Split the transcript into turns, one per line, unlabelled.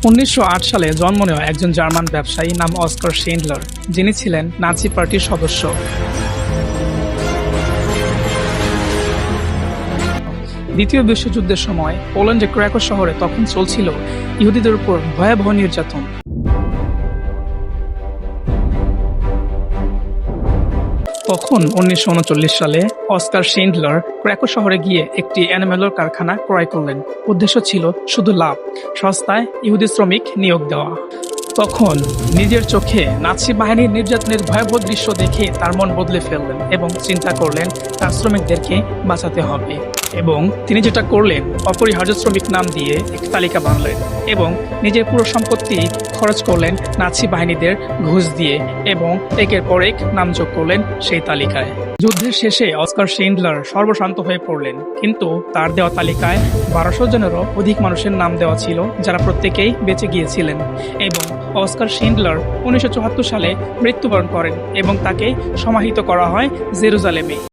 1908 সালে জন্ম নেওয়া একজন জার্মান ব্যবসায়ী নাম অস্কার শিন্ডলার, যিনি ছিলেন নাৎসি পার্টির সদস্য। দ্বিতীয় বিশ্বযুদ্ধের সময় পোল্যান্ডের ক্র্যাকো শহরে তখন চলছিল ইহুদিদের উপর ভয়াবহ নির্যাতন। তখন 1939 সালে অস্কার শিন্ডলার ক্র্যাকো শহরে গিয়ে একটি অ্যানিমেলর কারখানা ক্রয় করলেন। উদ্দেশ্য ছিল শুধু লাভ, সস্তায় ইহুদি শ্রমিক নিয়োগ দেওয়া। তখন নিজের চোখে নাৎসি বাহিনীর নির্যাতনের ভয়াবহ দৃশ্য দেখে তার মন বদলে ফেললেন এবং চিন্তা করলেন তার শ্রমিকদেরকে বাঁচাতে হবে। এবং তিনি যেটা করলেন, অপরিহার্য শ্রমিক নাম দিয়ে একটি তালিকা বানালেন এবং নিজের পুরো সম্পত্তি খরচ করলেন নাৎসি বাহিনীদের ঘুষ দিয়ে এবং একের পর এক নাম যোগ করলেন সেই তালিকায়। যুদ্ধের শেষে অস্কার শিন্ডলার সর্বশান্ত হয়ে পড়লেন, কিন্তু তার দেওয়া তালিকায় 1200 জনেরও অধিক মানুষের নাম দেওয়া ছিল যারা প্রত্যেকেই বেঁচে গিয়েছিলেন। এবং অস্কার শিন্ডলার 1974 সালে মৃত্যুবরণ করেন এবং তাকে সমাহিত করা হয় জেরুজালেমে।